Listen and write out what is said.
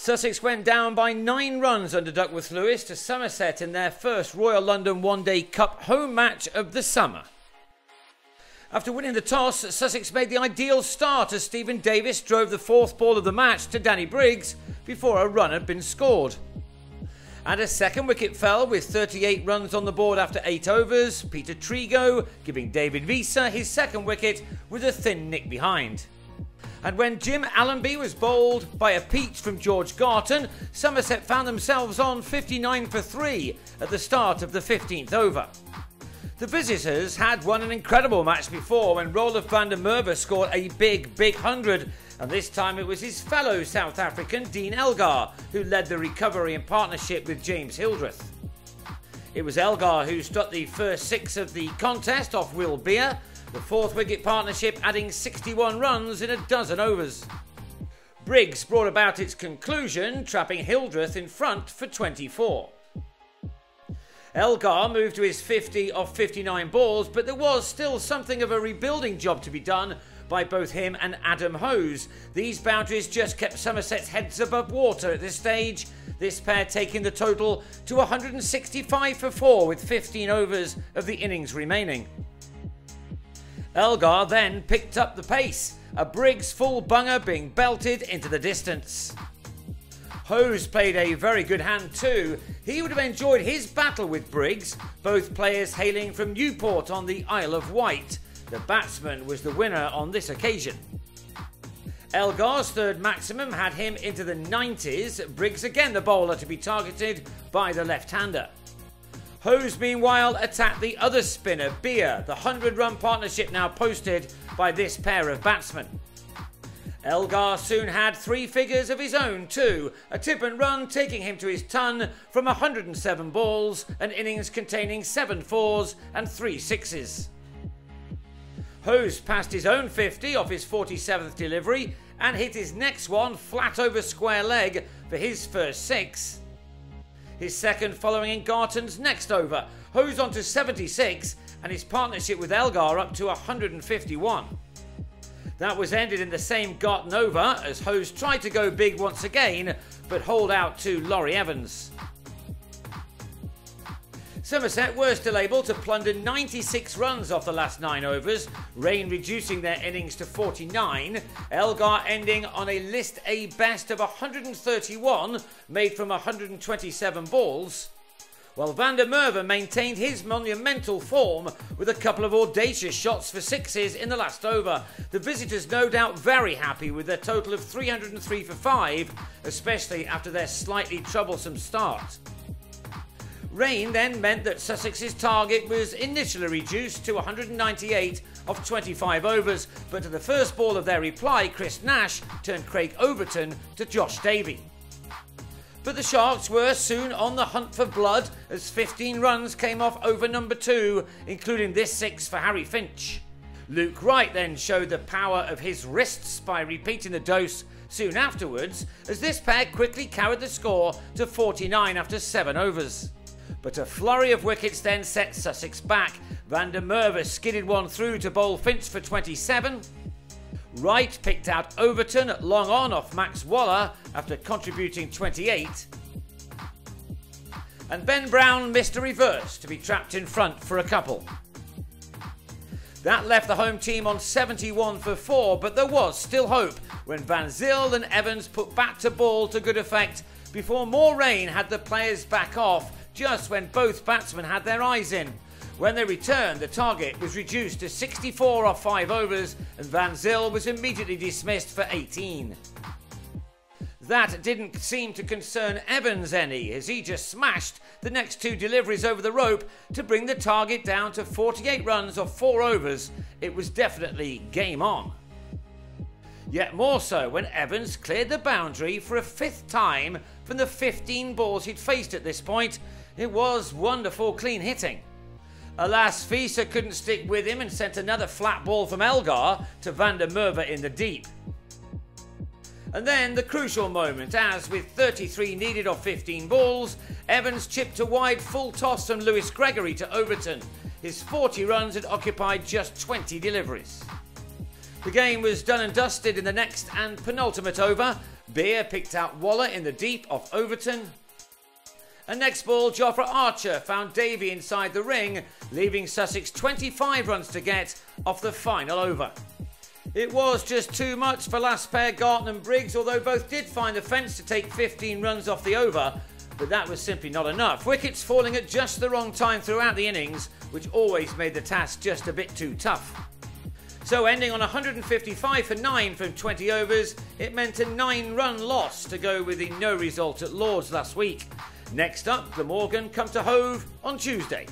Sussex went down by 9 runs under Duckworth Lewis to Somerset in their first Royal London One Day Cup home match of the summer. After winning the toss, Sussex made the ideal start as Stephen Davis drove the 4th ball of the match to Danny Briggs before a run had been scored. And a second wicket fell with 38 runs on the board after 8 overs, Peter Trigo giving David Visa his second wicket with a thin nick behind. And when Jim Allenby was bowled by a peach from George Garton, Somerset found themselves on 59 for 3 at the start of the 15th over. The visitors had won an incredible match before when Roelof van der Merwe scored a big 100, and this time it was his fellow South African Dean Elgar who led the recovery in partnership with James Hildreth. It was Elgar who struck the first 6 of the contest off Will Beer, the 4th wicket partnership adding 61 runs in a dozen overs. Briggs brought about its conclusion, trapping Hildreth in front for 24. Elgar moved to his 50 off 59 balls, but there was still something of a rebuilding job to be done by both him and Adam Hose. These boundaries just kept Somerset's heads above water at this stage, this pair taking the total to 165 for 4 with 15 overs of the innings remaining. Elgar then picked up the pace, a Briggs full bunger being belted into the distance. Hose played a very good hand too. He would have enjoyed his battle with Briggs, both players hailing from Newport on the Isle of Wight. The batsman was the winner on this occasion. Elgar's third maximum had him into the 90s, Briggs again the bowler to be targeted by the left-hander. Hose meanwhile attacked the other spinner, Beer, the 100-run partnership now posted by this pair of batsmen. Elgar soon had 3 figures of his own too, a tip and run taking him to his ton from 107 balls, an innings containing 7 fours and 3 sixes. Hose passed his own 50 off his 47th delivery and hit his next one flat over square leg for his first 6. His second following in Garton's next over, Hose on to 76 and his partnership with Elgar up to 151. That was ended in the same Garton over as Hose tried to go big once again but holed out to Laurie Evans. Somerset were still able to plunder 96 runs off the last 9 overs, Rain reducing their innings to 49, Elgar ending on a List A best of 131 made from 127 balls, while van der Merwe maintained his monumental form with a couple of audacious shots for 6s in the last over. The visitors no doubt very happy with their total of 303 for 5, especially after their slightly troublesome start. Rain then meant that Sussex's target was initially reduced to 198 off 25 overs, but to the first ball of their reply, Chris Nash turned Craig Overton to Josh Davey. But the Sharks were soon on the hunt for blood as 15 runs came off over number 2, including this 6 for Harry Finch. Luke Wright then showed the power of his wrists by repeating the dose soon afterwards, as this pair quickly carried the score to 49 after 7 overs. But a flurry of wickets then set Sussex back. Van der Merwe skidded one through to bowl Finch for 27. Wright picked out Overton at long on off Max Waller after contributing 28. And Ben Brown missed a reverse to be trapped in front for a couple. That left the home team on 71 for 4, but there was still hope when Van Zyl and Evans put bat to ball to good effect before more rain had the players back off just when both batsmen had their eyes in. When they returned, the target was reduced to 64 off 5 overs and Van Zyl was immediately dismissed for 18. That didn't seem to concern Evans any, as he just smashed the next 2 deliveries over the rope to bring the target down to 48 runs off 4 overs. It was definitely game on. Yet more so when Evans cleared the boundary for a 5th time from the 15 balls he'd faced at this point. It was wonderful clean hitting. Alas, Visa couldn't stick with him and sent another flat ball from Elgar to van der Merwe in the deep. And then the crucial moment, as with 33 needed off 15 balls, Evans chipped a wide full toss from Lewis Gregory to Overton. His 40 runs had occupied just 20 deliveries. The game was done and dusted in the next and penultimate over. Beer picked out Waller in the deep off Overton. And next ball, Jofra Archer found Davey inside the ring, leaving Sussex 25 runs to get off the final over. It was just too much for last pair Garton and Briggs, although both did find the fence to take 15 runs off the over, but that was simply not enough. Wickets falling at just the wrong time throughout the innings, which always made the task just a bit too tough. So ending on 155 for 9 from 20 overs, it meant a 9-run loss to go with the no result at Lord's last week. Next up, Glamorgan come to Hove on Tuesday.